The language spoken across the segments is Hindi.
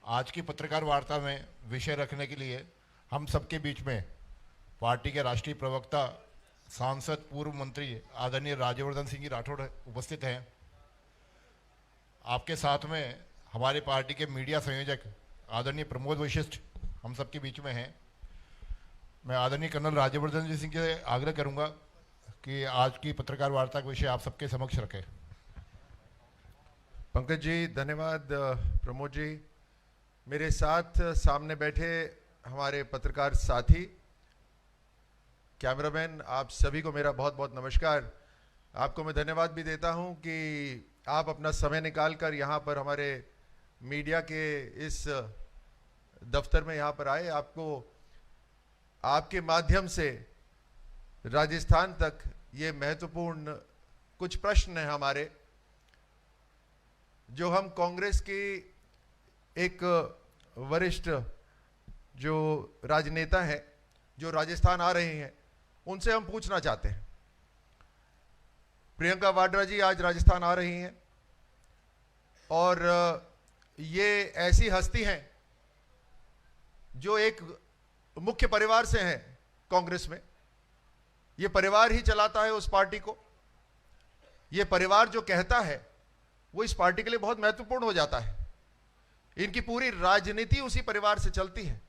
आज की पत्रकार वार्ता में विषय रखने के लिए हम सबके बीच में पार्टी के राष्ट्रीय प्रवक्ता सांसद पूर्व मंत्री आदरणीय राज्यवर्धन सिंह जी राठौड़ उपस्थित हैं। आपके साथ में हमारे पार्टी के मीडिया संयोजक आदरणीय प्रमोद वशिष्ठ हम सबके बीच में हैं। मैं आदरणीय कर्नल राज्यवर्धन जी सिंह से आग्रह करूंगा कि आज की पत्रकार वार्ता का विषय आप सबके समक्ष रखें। पंकज जी धन्यवाद। प्रमोद जी, मेरे साथ सामने बैठे हमारे पत्रकार साथी, कैमरामैन, आप सभी को मेरा बहुत बहुत नमस्कार। आपको मैं धन्यवाद भी देता हूं कि आप अपना समय निकालकर यहां पर हमारे मीडिया के इस दफ्तर में यहां पर आए। आपको आपके माध्यम से राजस्थान तक ये महत्वपूर्ण कुछ प्रश्न हैं हमारे, जो हम कांग्रेस की एक वरिष्ठ जो राजनेता हैं जो राजस्थान आ रहे हैं उनसे हम पूछना चाहते हैं। प्रियंका वाड्रा जी आज राजस्थान आ रही हैं और ये ऐसी हस्ती हैं जो एक मुख्य परिवार से हैं कांग्रेस में। ये परिवार ही चलाता है उस पार्टी को। ये परिवार जो कहता है वो इस पार्टी के लिए बहुत महत्वपूर्ण हो जाता है। इनकी पूरी राजनीति उसी परिवार से चलती है,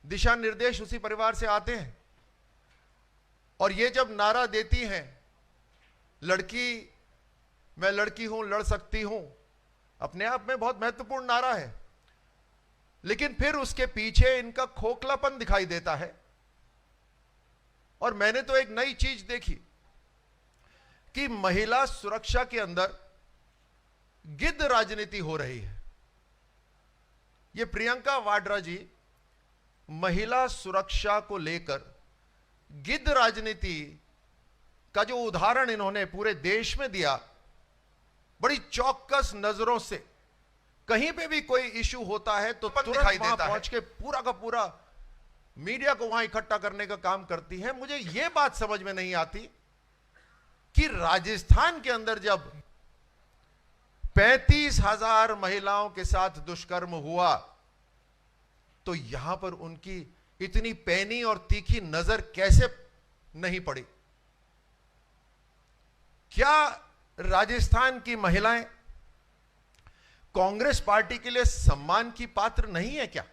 दिशा निर्देश उसी परिवार से आते हैं। और ये जब नारा देती हैं, लड़की मैं लड़की हूं, लड़ सकती हूं, अपने आप में बहुत महत्वपूर्ण नारा है, लेकिन फिर उसके पीछे इनका खोखलापन दिखाई देता है। और मैंने तो एक नई चीज देखी कि महिला सुरक्षा के अंदर गिद्ध राजनीति हो रही है। ये प्रियंका वाड्रा जी महिला सुरक्षा को लेकर गिद्ध राजनीति का जो उदाहरण इन्होंने पूरे देश में दिया, बड़ी चौकस नजरों से, कहीं पे भी कोई इशू होता है तो तुरंत दिखाई देता है, पहुंच के पूरा का पूरा मीडिया को वहां इकट्ठा करने का काम करती है। मुझे यह बात समझ में नहीं आती कि राजस्थान के अंदर जब 35,000 महिलाओं के साथ दुष्कर्म हुआ तो यहां पर उनकी इतनी पैनी और तीखी नजर कैसे नहीं पड़ी? क्या राजस्थान की महिलाएं कांग्रेस पार्टी के लिए सम्मान की पात्र नहीं है क्या?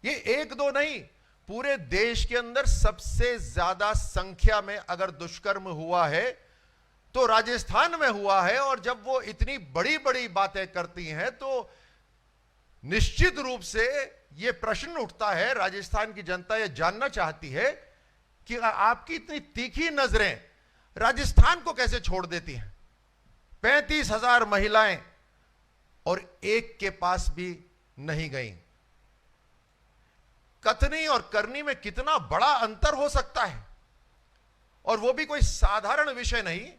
ये एक दो नहीं, पूरे देश के अंदर सबसे ज्यादा संख्या में अगर दुष्कर्म हुआ है तो राजस्थान में हुआ है। और जब वो इतनी बड़ी बड़ी बातें करती हैं तो निश्चित रूप से ये प्रश्न उठता है, राजस्थान की जनता ये जानना चाहती है कि आपकी इतनी तीखी नजरें राजस्थान को कैसे छोड़ देती हैं? 35,000 महिलाएं और एक के पास भी नहीं गई। कथनी और करनी में कितना बड़ा अंतर हो सकता है, और वो भी कोई साधारण विषय नहीं,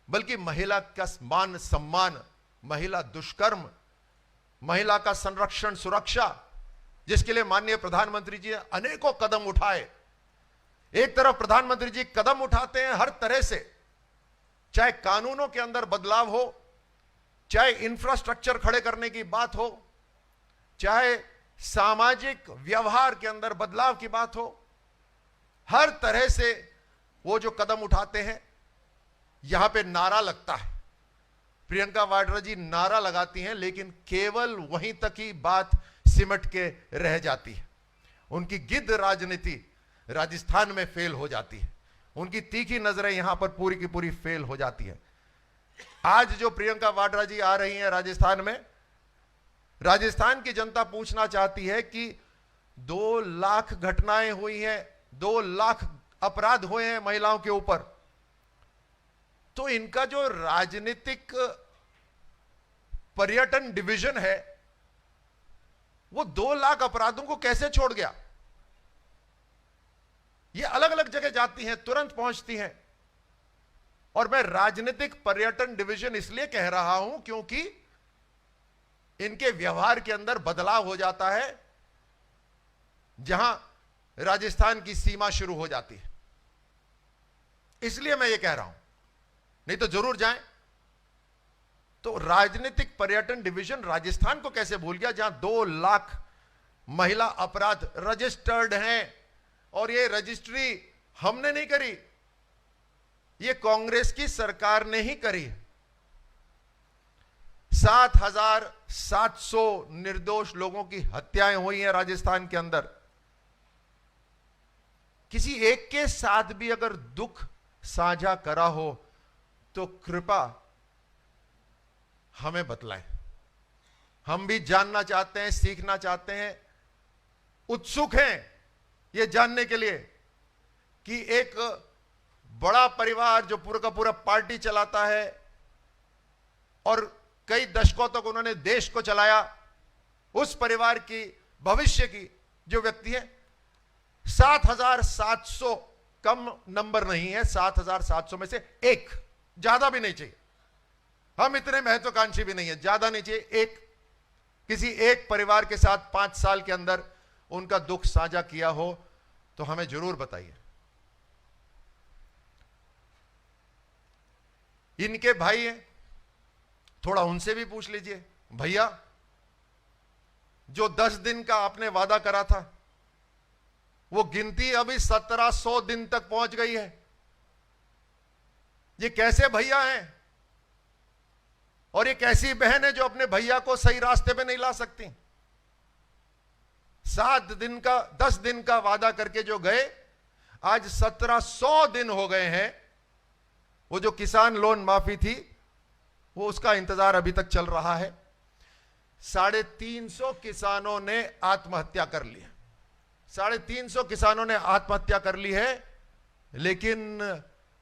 बल्कि महिला का मान सम्मान, महिला दुष्कर्म, महिला का संरक्षण सुरक्षा, जिसके लिए माननीय प्रधानमंत्री जी ने अनेकों कदम उठाए। एक तरफ प्रधानमंत्री जी कदम उठाते हैं हर तरह से, चाहे कानूनों के अंदर बदलाव हो, चाहे इंफ्रास्ट्रक्चर खड़े करने की बात हो, चाहे सामाजिक व्यवहार के अंदर बदलाव की बात हो, हर तरह से वो जो कदम उठाते हैं, यहां पे नारा लगता है। प्रियंका वाड्रा जी नारा लगाती हैं, लेकिन केवल वहीं तक ही बात सिमट के रह जाती है। उनकी गिद्ध राजनीति राजस्थान में फेल हो जाती है, उनकी तीखी नजरें यहां पर पूरी की पूरी फेल हो जाती है। आज जो प्रियंका वाड्रा जी आ रही हैं राजस्थान में, राजस्थान की जनता पूछना चाहती है कि 2 लाख घटनाएं हुई हैं, 2 लाख अपराध हुए हैं महिलाओं के ऊपर, तो इनका जो राजनीतिक पर्यटन डिवीजन है वो 2 लाख अपराधों को कैसे छोड़ गया? ये अलग अलग जगह जाती हैं, तुरंत पहुंचती हैं। और मैं राजनीतिक पर्यटन डिवीजन इसलिए कह रहा हूं क्योंकि इनके व्यवहार के अंदर बदलाव हो जाता है जहां राजस्थान की सीमा शुरू हो जाती है। इसलिए मैं ये कह रहा हूं, नहीं तो जरूर जाएं। तो राजनीतिक पर्यटन डिवीजन राजस्थान को कैसे भूल गया, जहां 2 लाख महिला अपराध रजिस्टर्ड हैं। और ये रजिस्ट्री हमने नहीं करी, ये कांग्रेस की सरकार ने ही करी। 7,700 निर्दोष लोगों की हत्याएं हुई हैं राजस्थान के अंदर। किसी एक के साथ भी अगर दुख साझा करा हो तो कृपा हमें बतलाएं। हम भी जानना चाहते हैं, सीखना चाहते हैं, उत्सुक हैं यह जानने के लिए कि एक बड़ा परिवार जो पूरा का पूरा पार्टी चलाता है और कई दशकों तक उन्होंने देश को चलाया, उस परिवार की भविष्य की जो व्यक्ति है, 7,700 कम नंबर नहीं है, 7,700 में से एक, ज्यादा भी नहीं चाहिए, हम इतने महत्वाकांक्षी भी नहीं है, ज्यादा नहीं चाहिए, एक किसी एक परिवार के साथ 5 साल के अंदर उनका दुख साझा किया हो तो हमें जरूर बताइए। इनके भाई हैं, थोड़ा उनसे भी पूछ लीजिए, भैया जो 10 दिन का आपने वादा करा था वो गिनती अभी 1700 दिन तक पहुंच गई है। ये कैसे भैया हैं और ये कैसी बहन है जो अपने भैया को सही रास्ते पे नहीं ला सकती। 7 दिन का 10 दिन का वादा करके जो गए, आज 1700 दिन हो गए हैं। वो जो किसान लोन माफी थी वो उसका इंतजार अभी तक चल रहा है। 350 किसानों ने आत्महत्या कर ली है, 350 किसानों ने आत्महत्या कर ली है। लेकिन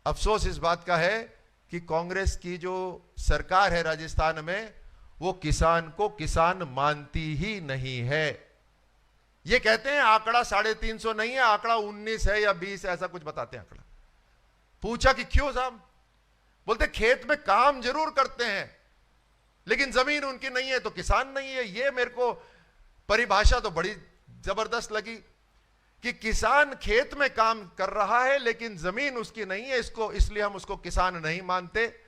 अफसोस इस बात का है कि कांग्रेस की जो सरकार है राजस्थान में, वो किसान को किसान मानती ही नहीं है। ये कहते हैं आंकड़ा 350 नहीं है, आंकड़ा 19 है या 20 है, ऐसा कुछ बताते हैं आंकड़ा। पूछा कि क्यों साहब, बोलते खेत में काम जरूर करते हैं लेकिन जमीन उनकी नहीं है तो किसान नहीं है। ये मेरे को परिभाषा तो बड़ी जबरदस्त लगी कि किसान खेत में काम कर रहा है लेकिन जमीन उसकी नहीं है, इसको इसलिए हम उसको किसान नहीं मानते।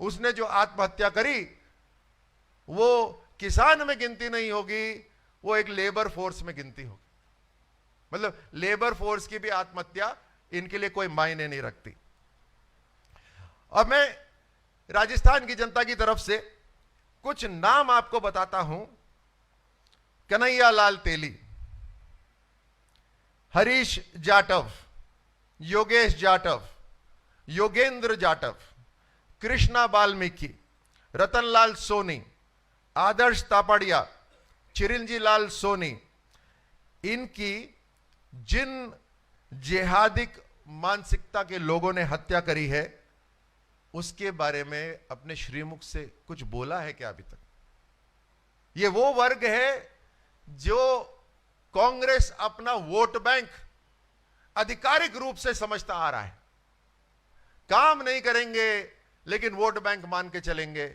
उसने जो आत्महत्या करी वो किसान में गिनती नहीं होगी, वो एक लेबर फोर्स में गिनती होगी। मतलब लेबर फोर्स की भी आत्महत्या इनके लिए कोई मायने नहीं रखती। अब मैं राजस्थान की जनता की तरफ से कुछ नाम आपको बताता हूं। कन्हैया लाल तेली, हरीश जाटव, योगेश जाटव, योगेंद्र जाटव, कृष्णा वाल्मीकि, रतनलाल सोनी, आदर्श तापड़िया, चिरंजी लाल सोनी। इनकी जिन जिहादिक मानसिकता के लोगों ने हत्या करी है उसके बारे में अपने श्रीमुख से कुछ बोला है क्या अभी तक? ये वो वर्ग है जो कांग्रेस अपना वोट बैंक आधिकारिक रूप से समझता आ रहा है। काम नहीं करेंगे लेकिन वोट बैंक मान के चलेंगे।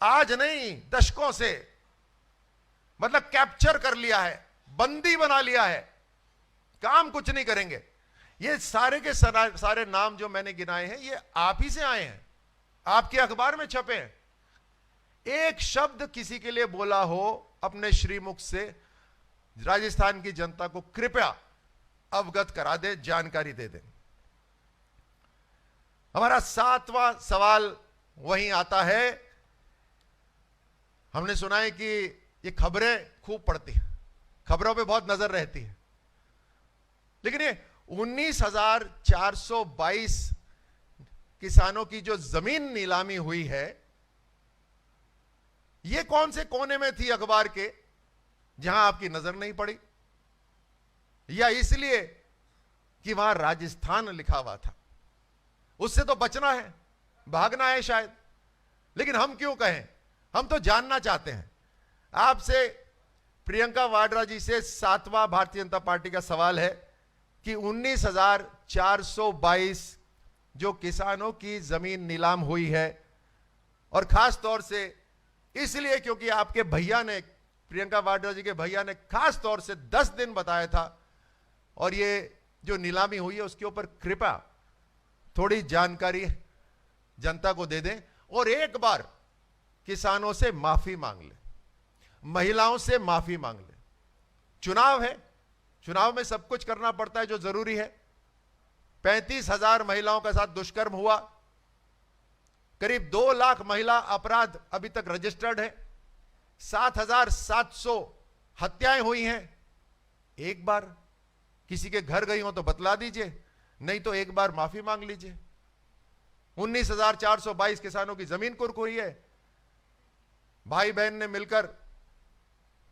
आज नहीं, दशकों से, मतलब कैप्चर कर लिया है, बंदी बना लिया है, काम कुछ नहीं करेंगे। ये सारे के सारे नाम जो मैंने गिनाए हैं ये आप ही से आए हैं, आपके अखबार में छपे हैं। एक शब्द किसी के लिए बोला हो अपने श्रीमुख से, राजस्थान की जनता को कृपया अवगत करा दे, जानकारी दे दे। हमारा 7वां सवाल वहीं आता है। हमने सुना है कि ये खबरें खूब पढ़ती हैं, खबरों पे बहुत नजर रहती है, लेकिन ये 19,422 किसानों की जो जमीन नीलामी हुई है, ये कौन से कोने में थी अखबार के जहां आपकी नजर नहीं पड़ी? या इसलिए कि वहां राजस्थान लिखा हुआ था? उससे तो बचना है, भागना है शायद। लेकिन हम क्यों कहें, हम तो जानना चाहते हैं आपसे। प्रियंका वाड्रा जी से 7वां भारतीय जनता पार्टी का सवाल है कि 19,422 जो किसानों की जमीन नीलाम हुई है, और खास तौर से इसलिए क्योंकि आपके भैया ने, प्रियंका वाड्रा जी के भैया ने खास तौर से 10 दिन बताया था, और ये जो नीलामी हुई है उसके ऊपर कृपया थोड़ी जानकारी जनता को दे दें। और एक बार किसानों से माफी मांग ले, महिलाओं से माफी मांग ले। चुनाव है, चुनाव में सब कुछ करना पड़ता है जो जरूरी है। 35,000 महिलाओं के साथ दुष्कर्म हुआ, करीब 2 लाख महिला अपराध अभी तक रजिस्टर्ड है, 7,700 हत्याएं हुई हैं। एक बार किसी के घर गई हो तो बतला दीजिए, नहीं तो एक बार माफी मांग लीजिए। 19,422 किसानों की जमीन कुरकुरी है। भाई बहन ने मिलकर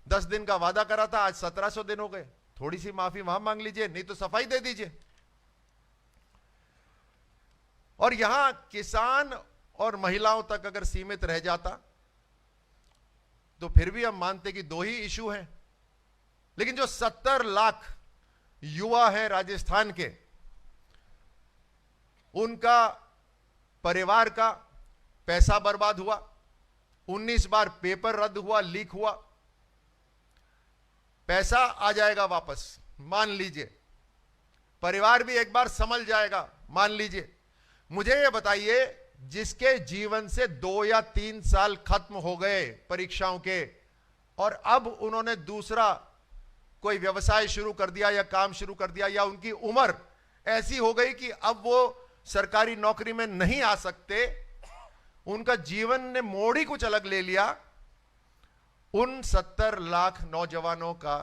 10 दिन का वादा करा था, आज 1700 दिन हो गए। थोड़ी सी माफी वहां मांग लीजिए, नहीं तो सफाई दे दीजिए। और यहां किसान और महिलाओं तक अगर सीमित रह जाता तो फिर भी हम मानते कि 2 ही इशू हैं। लेकिन जो 70 लाख युवा हैं राजस्थान के, उनका परिवार का पैसा बर्बाद हुआ, 19 बार पेपर रद्द हुआ, लीक हुआ। पैसा आ जाएगा वापस, मान लीजिए, परिवार भी एक बार संभल जाएगा, मान लीजिए। मुझे यह बताइए, जिसके जीवन से 2 या 3 साल खत्म हो गए परीक्षाओं के, और अब उन्होंने दूसरा कोई व्यवसाय शुरू कर दिया या काम शुरू कर दिया, या उनकी उम्र ऐसी हो गई कि अब वो सरकारी नौकरी में नहीं आ सकते, उनका जीवन ने मोड़ ही कुछ अलग ले लिया। उन 70 लाख नौजवानों का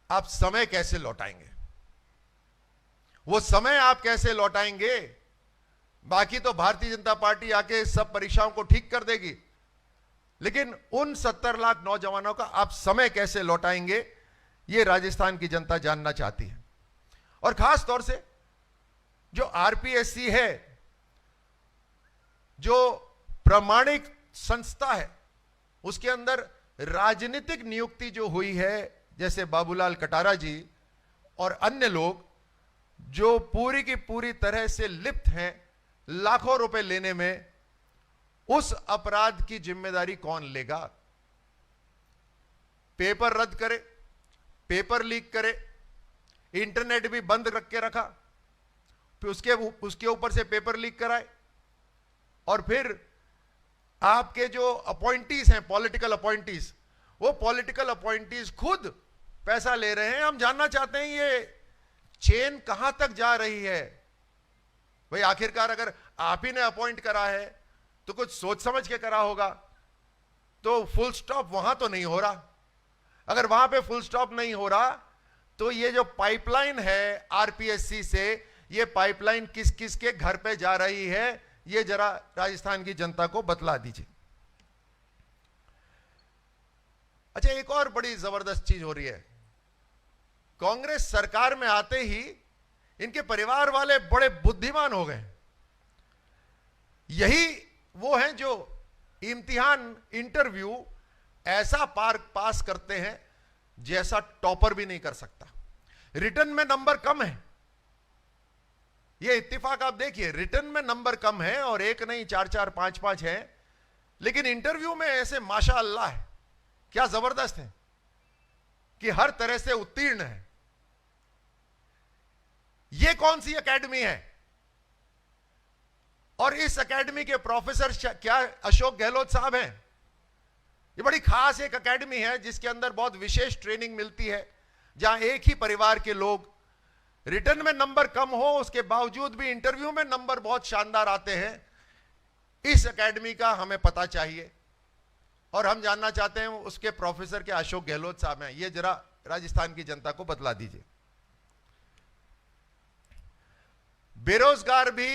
आप समय कैसे लौटाएंगे? वो समय आप कैसे लौटाएंगे? बाकी तो भारतीय जनता पार्टी आके सब परीक्षाओं को ठीक कर देगी, लेकिन उन 70 लाख नौजवानों का आप समय कैसे लौटाएंगे, ये राजस्थान की जनता जानना चाहती है। और खास तौर से जो आरपीएससी है, जो प्रामाणिक संस्था है, उसके अंदर राजनीतिक नियुक्ति जो हुई है, जैसे बाबूलाल कटारा जी और अन्य लोग जो पूरी की पूरी तरह से लिप्त हैं लाखों रुपए लेने में, उस अपराध की जिम्मेदारी कौन लेगा? पेपर रद्द करे, पेपर लीक करे, इंटरनेट भी बंद रख के रखा, फिर उसके ऊपर से पेपर लीक कराए, और फिर आपके जो अपॉइंटीज हैं, पॉलिटिकल अपॉइंटीज, वो पॉलिटिकल अपॉइंटीज खुद पैसा ले रहे हैं। हम जानना चाहते हैं ये चेन कहां तक जा रही है? भाई आखिरकार अगर आप ही ने अपॉइंट करा है तो कुछ सोच समझ के करा होगा, तो फुल स्टॉप वहां तो नहीं हो रहा। अगर वहां पे फुल स्टॉप नहीं हो रहा, तो ये जो पाइपलाइन है आरपीएससी से, ये पाइपलाइन किस किस के घर पे जा रही है, ये जरा राजस्थान की जनता को बतला दीजिए। अच्छा, एक और बड़ी जबरदस्त चीज हो रही है। कांग्रेस सरकार में आते ही इनके परिवार वाले बड़े बुद्धिमान हो गए। यही वो हैं जो इम्तिहान, इंटरव्यू ऐसा पास करते हैं जैसा टॉपर भी नहीं कर सकता। रिटर्न में नंबर कम है, ये इत्तेफाक आप देखिए, रिटर्न में नंबर कम है और एक नहीं 4-4, 5-5 है, लेकिन इंटरव्यू में ऐसे माशाअल्लाह है, क्या जबरदस्त है कि हर तरह से उत्तीर्ण है। ये कौन सी एकेडमी है? और इस एकेडमी के प्रोफेसर क्या अशोक गहलोत साहब हैं? ये बड़ी खास एक एकेडमी है जिसके अंदर बहुत विशेष ट्रेनिंग मिलती है, जहां एक ही परिवार के लोग, रिटर्न में नंबर कम हो उसके बावजूद भी इंटरव्यू में नंबर बहुत शानदार आते हैं। इस एकेडमी का हमें पता चाहिए और हम जानना चाहते हैं उसके प्रोफेसर के अशोक गहलोत साहब हैं। ये जरा राजस्थान की जनता को बतला दीजिए। बेरोजगार भी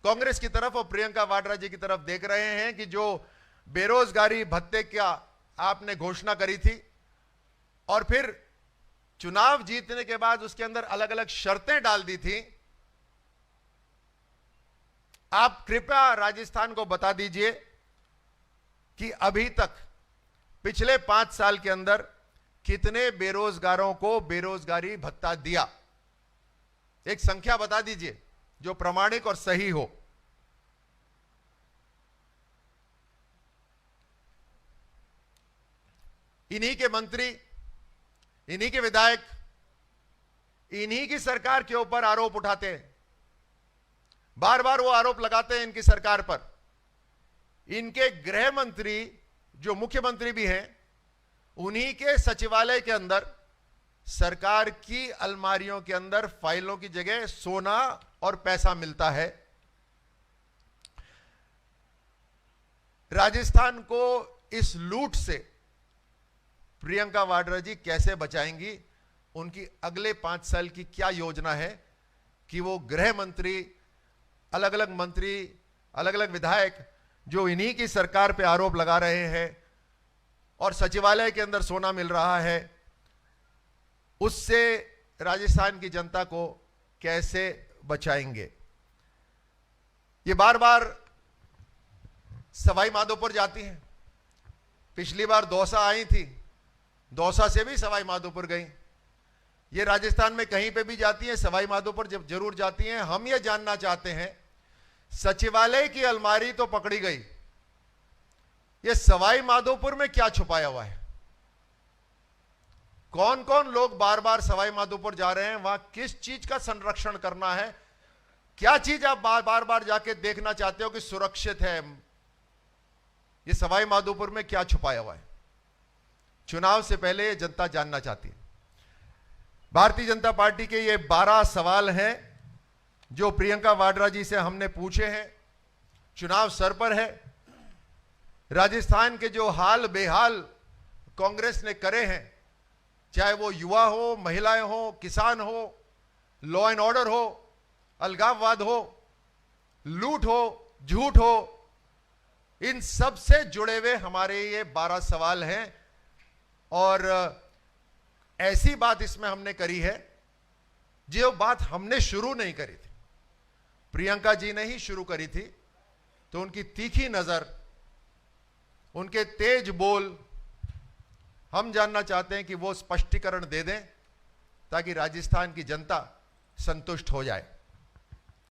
कांग्रेस की तरफ और प्रियंका वाड्रा जी की तरफ देख रहे हैं कि जो बेरोजगारी भत्ते का आपने घोषणा करी थी और फिर चुनाव जीतने के बाद उसके अंदर अलग अलग शर्तें डाल दी थी, आप कृपया राजस्थान को बता दीजिए कि अभी तक पिछले 5 साल के अंदर कितने बेरोजगारों को बेरोजगारी भत्ता दिया? एक संख्या बता दीजिए जो प्रामाणिक और सही हो। इन्हीं के मंत्री, इन्हीं के विधायक, इन्हीं की सरकार के ऊपर आरोप उठाते हैं, बार बार वो आरोप लगाते हैं इनकी सरकार पर इनके गृह मंत्री जो मुख्यमंत्री भी हैं, उन्हीं के सचिवालय के अंदर सरकार की अलमारियों के अंदर फाइलों की जगह सोना और पैसा मिलता है। राजस्थान को इस लूट से प्रियंका वाड्रा जी कैसे बचाएंगी, उनकी अगले 5 साल की क्या योजना है कि वो गृह मंत्री, अलग अलग मंत्री, अलग अलग विधायक जो इन्हीं की सरकार पे आरोप लगा रहे हैं और सचिवालय के अंदर सोना मिल रहा है, उससे राजस्थान की जनता को कैसे बचाएंगे। ये बार बार सवाई माधोपुर जाती हैं। पिछली बार दौसा आई थी, दौसा से भी सवाई माधोपुर गई। ये राजस्थान में कहीं पे भी जाती हैं, सवाई माधोपुर जब जरूर जाती हैं। हम ये जानना चाहते हैं, सचिवालय की अलमारी तो पकड़ी गई, ये सवाई माधोपुर में क्या छुपाया हुआ है? कौन कौन लोग बार बार सवाई माधोपुर जा रहे हैं? वहां किस चीज का संरक्षण करना है? क्या चीज आप बार बार जाके देखना चाहते हो कि सुरक्षित है? ये सवाई माधोपुर में क्या छुपाया हुआ है? चुनाव से पहले जनता जानना चाहती है। भारतीय जनता पार्टी के ये 12 सवाल हैं जो प्रियंका वाड्रा जी से हमने पूछे हैं। चुनाव सर पर है। राजस्थान के जो हाल बेहाल कांग्रेस ने करे हैं, चाहे वो युवा हो, महिलाएं हो, किसान हो, लॉ एंड ऑर्डर हो, अलगाववाद हो, लूट हो, झूठ हो, इन सब से जुड़े हुए हमारे ये 12 सवाल हैं। और ऐसी बात इसमें हमने करी है जो बात हमने शुरू नहीं करी थी, प्रियंका जी ने ही शुरू करी थी। तो उनकी तीखी नजर, उनके तेज बोल, हम जानना चाहते हैं कि वो स्पष्टीकरण दे दें ताकि राजस्थान की जनता संतुष्ट हो जाए।